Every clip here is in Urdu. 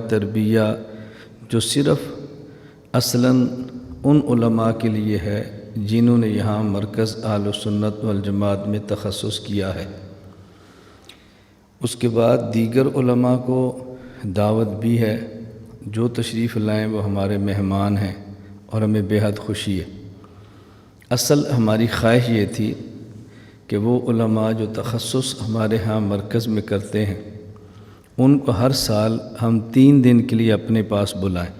تربیہ جو صرف اصلاً ان علماء کے لیے ہے جنہوں نے یہاں مرکز اہل سنت والجماعت میں تخصص کیا ہے۔ اس کے بعد دیگر علماء کو دعوت بھی ہے، جو تشریف لائیں وہ ہمارے مہمان ہیں اور ہمیں بے حد خوشی ہے۔ اصل ہماری خواہش یہ تھی کہ وہ علماء جو تخصص ہمارے ہاں مرکز میں کرتے ہیں ان کو ہر سال ہم 3 دن کے لیے اپنے پاس بلائیں،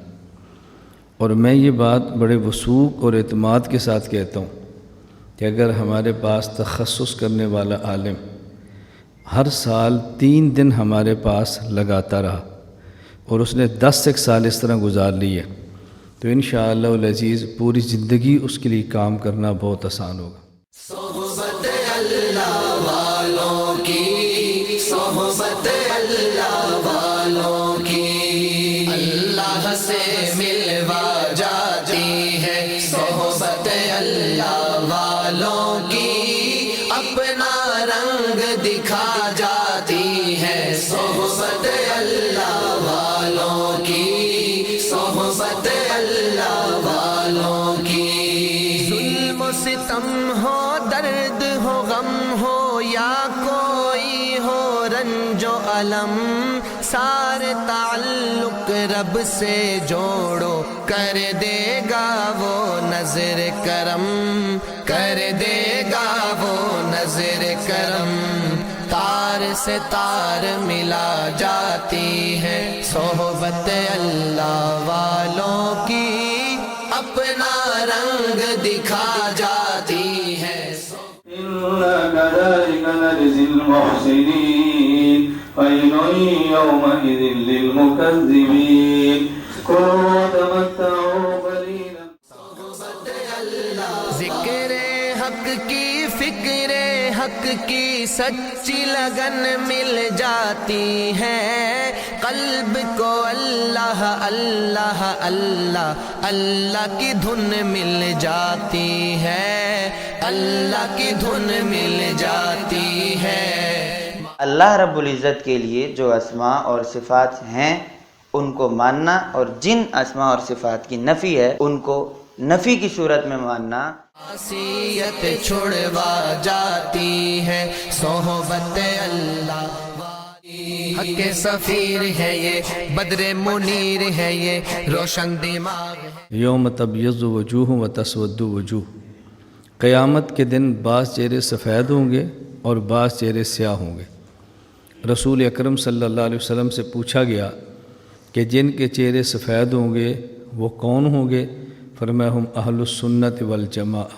اور میں یہ بات بڑے وثوق اور اعتماد کے ساتھ کہتا ہوں کہ اگر ہمارے پاس تخصص کرنے والا عالم ہر سال 3 دن ہمارے پاس لگاتا رہا اور اس نے 10 سال اس طرح گزار لی ہے تو انشاءاللہ العزیز پوری زندگی اس کے لیے کام کرنا بہت آسان ہوگا۔ صحبت اللہ والوں کی، صحبت اللہ والوں کی، اللہ سے ملوا جاتی ہے۔ صحبت اللہ والوں کی اپنا رنگ دکھا جاتی ہے۔ صحبت اللہ والوں کی، صحبت اللہ والوں کی، ظلم و ستم ہو، درد ہو، غم ہو، یا کوئی ہو رنج و الم، سارے تعلق رب سے جوڑو، کر دے گا وہ نظر کرم، کر دے گا وہ نظر کرم۔ تار سے تار ملا جاتی ہے صحبت اللہ والوں کی، اپنا رنگ دکھا جاتی ہے۔ إنا كذلك نجزي المحسنين ويل يومئذ للمكذبين كلوا وتمتعوا قليلا۔ ذکر حق کی، فکر حق کی سچی لگن مل جاتی ہے، قلب کو اللہ اللہ اللہ اللہ کی دھن مل جاتی ہے، اللہ کی دھن مل جاتی ہے۔ اللہ رب العزت کے لیے جو اسماء اور صفات ہیں ان کو ماننا، اور جن اسماء اور صفات کی نفی ہے ان کو نفی کی صورت میں ماننا۔ معصیت چھڑوا جاتی ہے صحبت اللہ والی، حق سفیر ہے یہ، بدر منیر ہے یہ، روشن دماغ ہے۔ یوم تبیض وجوہ و تسود وجوہ، قیامت کے دن بعض چہرے سفید ہوں گے اور بعض چہرے سیاہ ہوں گے۔ رسول اکرم صلی اللہ علیہ وسلم سے پوچھا گیا کہ جن کے چہرے سفید ہوں گے وہ کون ہوں گے؟ فرمایا ہم اہل السنت والجماعہ،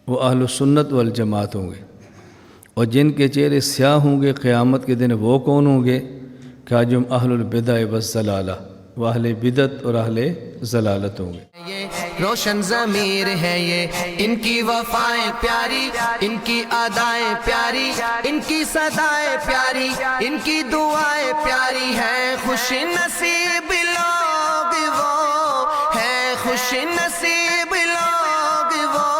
وہ اہل السنت والجماعت ہوں گے۔ اور جن کے چہرے سیاہ ہوں گے قیامت کے دن وہ کون ہوں گے؟ کہ جو اہل البدع والضلالہ، وہ اہل بدعت اور اہل ضلالت ہوں گے۔ یہ روشن ضمیر ہے یہ، ان کی وفائیں پیاری، ان کی ادائیں پیاری، ان کی صدائیں پیاری، ان کی دعائیں پیاری ہیں۔ خوش نصیب لوگ وہ ہیں، خوش نصیب لوگ وہ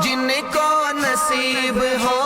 جن کو نصیب ہو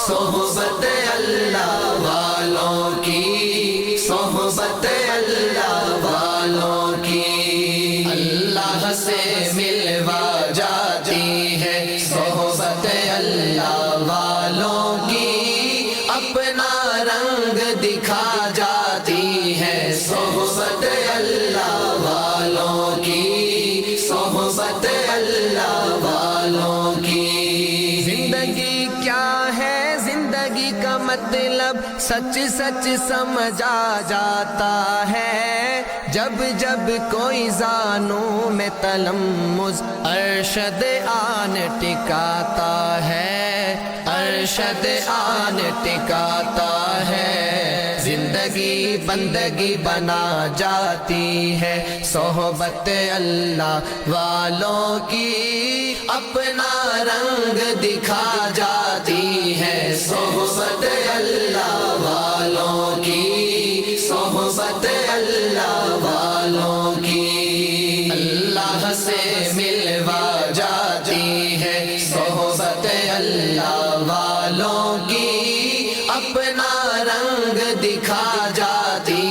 صحبت اللہ والوں کی، صحبت اللہ والوں کی، اللہ سے ملوا جاتی ہے صحبت اللہ والوں کی، اپنا رنگ دکھا جاتی ہے صحبت اللہ والوں کی، صحبت اللہ والوں کی۔ زندگی کیا ہے، زندگی کا مطلب سچ سچ سمجھا جاتا ہے، جب جب کوئی زانوں میں تلمذ ارشد آن ٹکاتا ہے، ارشد آن ٹکاتا ہے۔ زندگی بندگی بنا جاتی ہے صحبت اللہ والوں کی، اپنا رنگ دکھا جاتی ہے صحبت اللہ والوں کی، صحبت اللہ والوں کی، اللہ سے ملوا جاتی ہے صحبت اللہ والوں کی، اپنا رنگ دکھا جاتی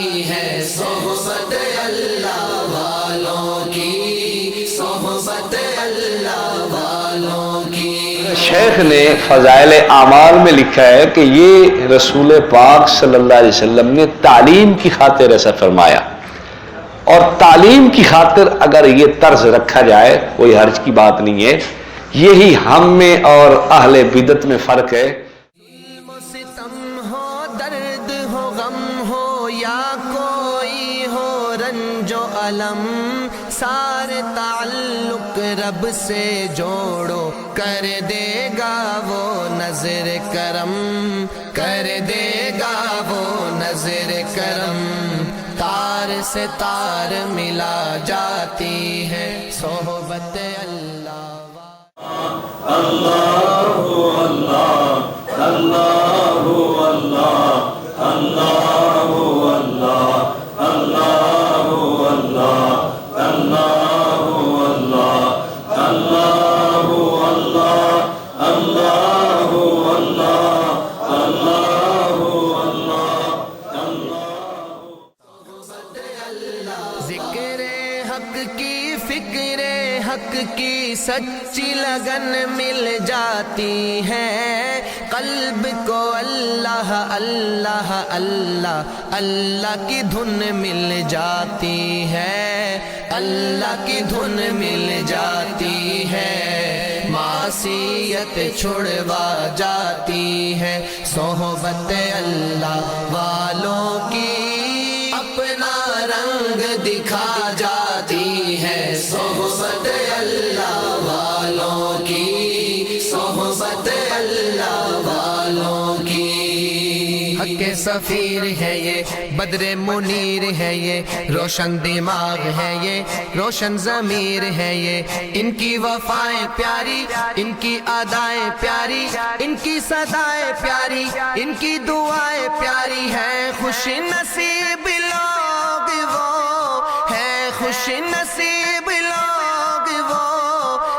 شیخ نے فضائل اعمال میں لکھا ہے کہ یہ رسول پاک صلی اللہ علیہ وسلم نے تعلیم کی خاطر ایسا فرمایا، اور تعلیم کی خاطر اگر یہ طرز رکھا جائے کوئی حرج کی بات نہیں ہے۔ یہی ہم میں اور اہل بدعت میں فرق ہے۔ ظلم و ستم ہو، درد ہو، غم ہو، یا کوئی ہو رنج و الم، سارے تعلق رب سے جوڑو، کر دے گا وہ نظر کرم، کر دے گا وہ نظر کرم۔ تار سے تار ملا جاتی ہے صحبت اللہ۔ ذکر حق کی، فکر حق کی سچی لگن مل جاتی ہے، قلب کو اللہ اللہ اللہ اللہ کی دھن مل جاتی ہے، اللہ کی دھن مل جاتی ہے، معصیت چھڑوا جاتی ہے صحبت اللہ والوں کی، اپنا رنگ دکھا جاتی ہے صحبت اللہ والوں کی، صحبت اللہ والوں کی۔ حق سفیر ہے یہ، بدر منیر ہے یہ، روشن دماغ ہے یہ، روشن ضمیر ہے یہ، ان کی وفائیں پیاری، ان کی ادائیں پیاری، ان کی صدائیں پیاری، ان کی دعائیں پیاری ہیں، خوش نصیب لوگ وہ ہیں، خوش نصیب لوگ وہ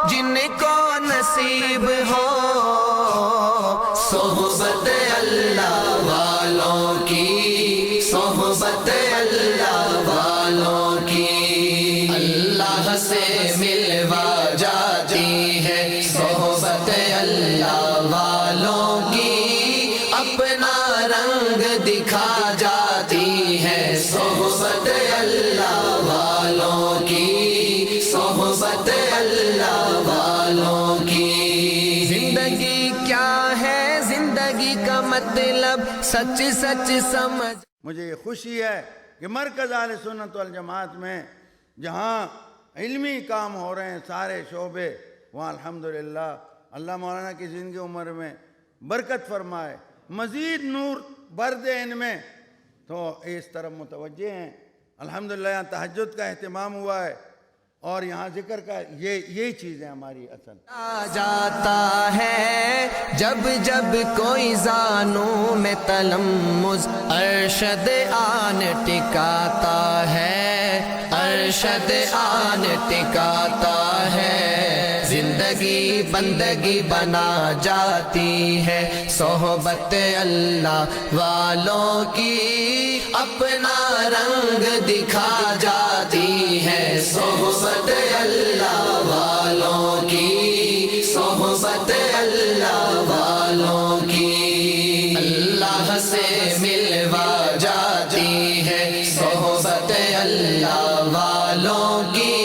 جن کو نصیب ہو صحبت اللہ والوں کی، صحبت اللہ والوں کی، اللہ سے ملوا جاتی ہے صحبت اللہ والوں کی، اپنا رنگ دکھا جاتی ہے صحبت اللہ والوں کی، صحبت اللہ والوں کی۔ زندگی کیا ہے، زندگی کا مطلب سچ سچ سمجھ۔ مجھے یہ خوشی ہے کہ مرکز اہل سنت والجماعت میں جہاں علمی کام ہو رہے ہیں سارے شعبے، وہاں الحمدللہ اللہ مولانا کی زندگی عمر میں برکت فرمائے، مزید نور بر دے ان میں، تو اس طرف متوجہ ہیں۔ الحمدللہ یہاں تہجد کا اہتمام ہوا ہے اور یہاں ذکر کا یہی چیزیں ہماری اصل آ جاتا ہے جب جب کوئی زانوں میں تلمذ، ارشد آن ٹکاتا ہے، ارشد آن ٹکاتا ہے، زندگی بندگی بنا جاتی ہے صحبت اللہ والوں کی، اپنا رنگ دکھا جاتی ہے صحبت اللہ والوں کی، صحبت اللہ والوں کی، اللہ سے ملوا جاتی ہے صحبت اللہ والوں کی،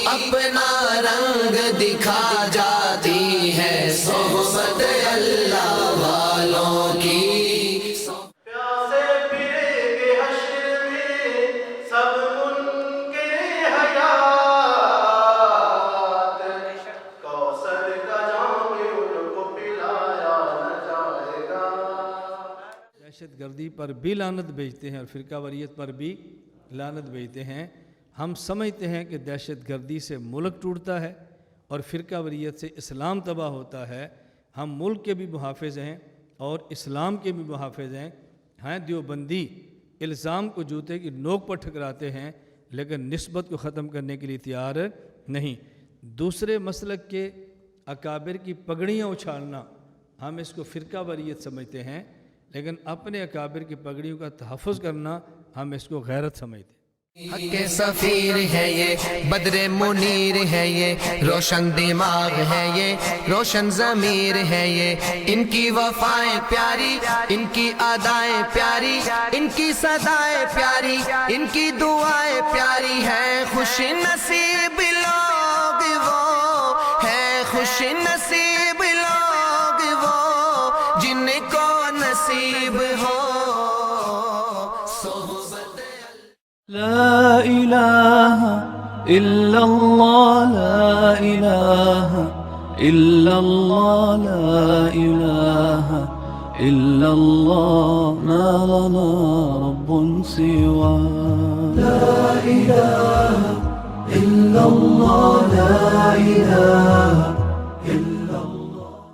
اپنا رنگ دکھا جاتی ہے صحبت اللہ والوں کی۔ پیاسے پھرے گے حشر میں سب منکر حیات، کوثر کا جام ان کو پلایا نہ جائے گا۔ دہشت گردی پر بھی لعنت بھیجتے ہیں اور فرقہ واریت پر بھی لعنت بھیجتے ہیں۔ ہم سمجھتے ہیں کہ دہشت گردی سے ملک ٹوٹتا ہے اور فرقہ واریت سے اسلام تباہ ہوتا ہے۔ ہم ملک کے بھی محافظ ہیں اور اسلام کے بھی محافظ ہیں۔ دیوبندی الزام کو جوتے کی نوک پر ٹھکراتے ہیں لیکن نسبت کو ختم کرنے کے لیے تیار نہیں۔ دوسرے مسلک کے اکابر کی پگڑیاں اچھالنا، ہم اس کو فرقہ واریت سمجھتے ہیں، لیکن اپنے اکابر کی پگڑیوں کا تحفظ کرنا ہم اس کو غیرت سمجھتے ہیں۔ حق کے سفیر ہے یہ، بدر منیر ہے یہ، روشن دماغ ہے یہ، روشن ضمیر ہے یہ، ان کی وفائیں پیاری، ان کی ادائیں پیاری، ان کی صدائیں پیاری، ان کی دعائیں پیاری ہیں۔ خوش نصیب لوگ وہ ہیں، خوش نصیب لوگ وہ جن کو نصیب ہو لا إله إلا الله، لا إله إلا الله، لا إله إلا الله، ما لنا رب سواه. لا إله إلا الله.